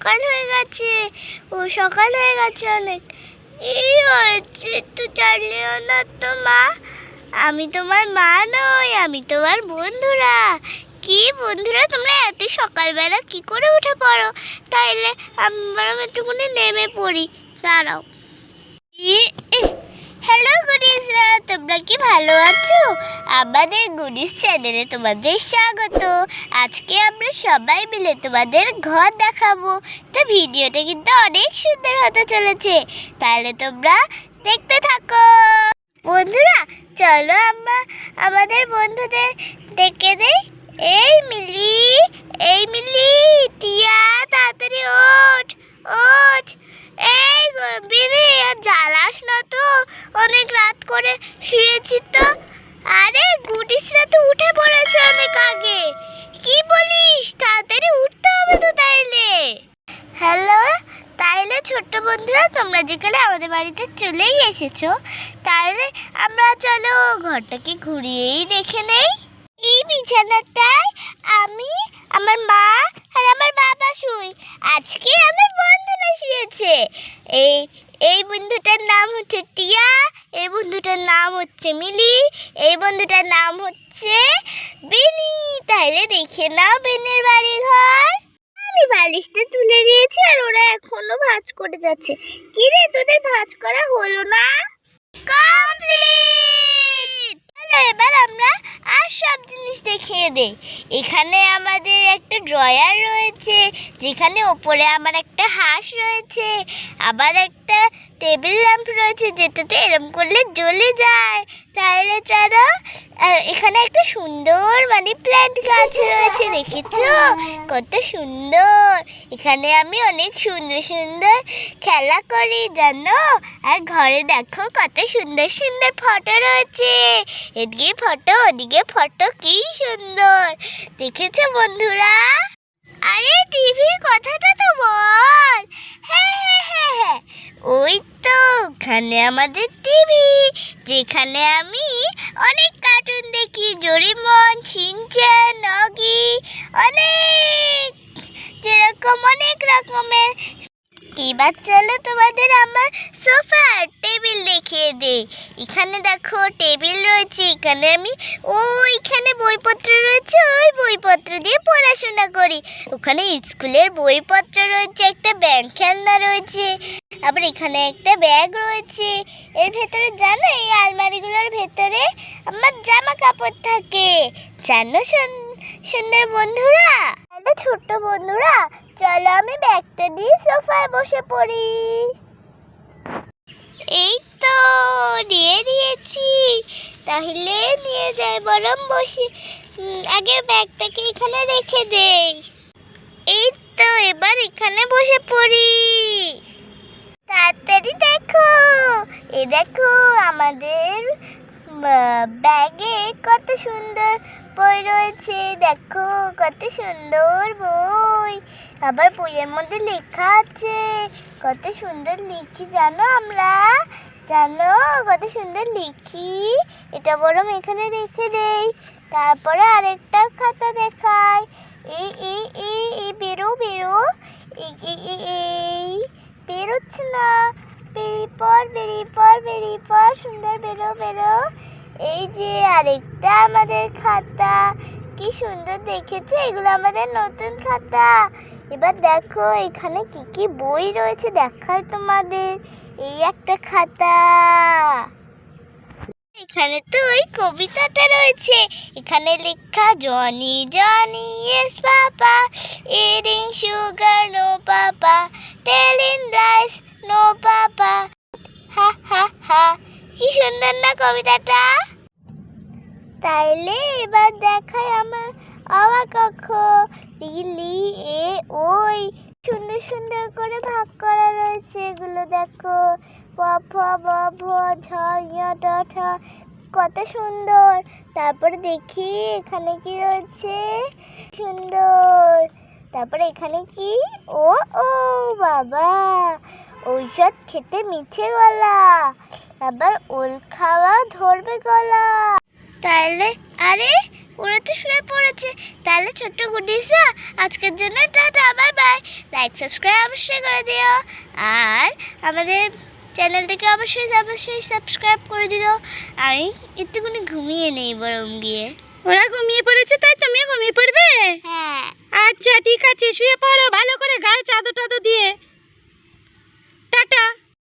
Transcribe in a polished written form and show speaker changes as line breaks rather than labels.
সকাল হয়ে গেছে। সকাল হয়ে গেছে অনেক। এই হয়েছে, একটু জানলিও না তো মা? আমি তোমার মা নই, আমি তোমার বন্ধুরা। কি বন্ধুরা, তোমরা এত সকালবেলা কি করে উঠে পড়ো? তাইলে আমি বরং একটুখানি নেমে পড়ি, দাঁড়াও। হ্যালো গুডিসরা, তোমরা কি ভালো আছো? আমাদের গুডিস চ্যানেলে তোমাদের স্বাগত। আজকে আমরা সবাই মিলে তোমাদের ঘর দেখাবো। তো ভিডিওটা কিন্তু অনেক সুন্দর হতে চলেছে, তাহলে তোমরা দেখতে থাকো। বন্ধুরা চলো আমরা আমাদের বন্ধুদের ডেকে দেই। এই মিলি, এই মিলি, টিয়া, তাড়াতাড়ি ওঠ ওঠ। এই বিনি, জ্বালাস না তো, অনেক রাত করে শুয়েছি তো। আরে গুডিসরা তো উঠে পড়েছে অনেক আগে। কি বলিস, তাড়াতাড়ি উঠতে হবে তো তাইলে। হ্যালো, তাইলে ছোট্ট বন্ধুরা, তোমরা যেখানে আমাদের বাড়িতে চলেই এসেছো, তাহলে আমরা চলো ঘরটাকে ঘুরিয়েই দেখে নেই। এই বিছানাটায় আমি, আমার মা আর আমার বাবা শুই। আজকে আমার বন্ধুরা শুয়েছে। এই এই বন্ধুটার নাম হচ্ছে টিয়া, এই বন্ধুটার নাম হচ্ছে মিলি, এই বন্ধুটার নাম হচ্ছে বেনি। তাহলে দেখে নাও বেনের বাড়ি ঘর। আমি বালিশটা তুলে দিয়েছি আর ওরা এখনো ভাঁজ করে যাচ্ছে। কি রে, তোদের ভাঁজ করা হলো না? কমপ্লিট। চলো এবার আমরা আর সব জিনিস দেখিয়ে দেই। এখানে আমাদের একটা ড্রয়ার রয়েছে, যেখানে ওপরে আমার একটা হাঁস রয়েছে, আবার একটা টেবিল ল্যাম্প রয়েছে যেটাতে এরম করলে জ্বলে যায়। তাহলে চলো, এখানে একটা সুন্দর মানি প্ল্যান্ট গাছ রয়েছে, দেখেছো কত সুন্দর। এখানে আমি অনেক সুন্দর সুন্দর খেলা করি জানো। আর ঘরে দেখো কত সুন্দর সুন্দর ফটো রয়েছে, এদিকে ফটো ওদিকে ফটো, কি সুন্দর দেখেছো বন্ধুরা? আরে টিভির কথাটা তো বল। হ্যাঁ হ্যাঁ হ্যাঁ হ্যাঁ, ওই তো ওখানে আমাদের টিভি, যেখানে আমি অনেক কার্টুন দেখি, ডোরেমন, শিনচ্যান, নগি, অনেক যেরকম অনেক রকমের। এবার চলো তোমাদের আমার সোফা আর টেবিল দেখিয়ে দেই। এখানে দেখো টেবিল রয়েছে, এখানে আমি ওইখানে বইপত্র রয়েছে, ওই বইপত্র দিয়ে পড়াশোনা করি। ওখানে স্কুলের বইপত্র রয়েছে, একটা ব্যাগ খেলনা রয়েছে, আবার এখানে একটা ব্যাগ রয়েছে। এর ভেতরে জানো, এই আলমারিগুলোর ভেতরে আমার জামা কাপড় থাকে জানো সুন্দর বন্ধুরা। তাহলে ছোট্ট বন্ধুরা চলো আমি ব্যাগটা দিয়ে সোফায় বসে পড়ি। এই তো নিয়ে দিয়েছি, তাহলে নিয়ে যাই, বরং বসি। আগে ব্যাগটাকে এখানে রেখে দেই। এই তো এবার এখানে বসে পড়ি। তাড়াতাড়ি দেখো, এই দেখো আমাদের ব্যাগে কত সুন্দর বই রয়েছে, দেখো কত সুন্দর বই। আবার বইয়ের মধ্যে লেখা আছে, কত সুন্দর লিখি জানো আমরা, জানো কত সুন্দর লিখি। এটা বরং এখানে রেখে দেই, তারপরে আরেকটা খাতা দেখাই। এই এই এই এই বেরো বেরো, এই এই এই এই বেরোচ্ছে না, বেরিয়ে পর বেরিয়ে পর বেরিয়ে পর, সুন্দর বেরো বেরো। এই যে আরেকটা আমাদের খাতা, কি সুন্দর দেখেছে, এগুলো আমাদের নতুন খাতা। এবার দেখো এখানে কি কি বই রয়েছে দেখাই তোমাদের। এই একটা খাতা, এখানে তো ওই কবিতাটা রয়েছে, এখানে লেখা Johnny Johnny yes papa, eating sugar no papa, telling rice no papa, হা হা হা। কি সুন্দর না কবিতাটা? তাইলে এবার দেখাই আমার অবাক অক্ষর, লি এ ওই, সুন্দর সুন্দর করে ভাগ করা রয়েছে, এগুলো দেখো, প ফ ব ভ ঝ ঞ ট ঠ, কত সুন্দর। তারপরে দেখি এখানে কি রয়েছে, সুন্দর। তারপরে এখানে কি, ও ও বাবা, ঔষধ খেতে মিঠে গলা, আবার ওল খাওয়া ধরবে গলা। তাইলে আরে ওরা তো শুয়ে পড়েছে। তাহলে ছোট্ট গুডিসরা আজকের জন্য tata, bye bye. Like subscribe অবশ্যই করে দিও, আর আমাদের চ্যানেলটাকে অবশ্যই সাবস্ক্রাইব করে দিও। আমি একটুখানি ঘুমিয়ে নেই বরং গিয়ে।
ওরা ঘুমিয়ে পড়েছে, তাই তুমিও ঘুমিয়ে পড়বে?
হ্যাঁ।
আচ্ছা ঠিক আছে, শুয়ে পড়ো ভালো করে, গায়ে চাদর টাদর দিয়ে।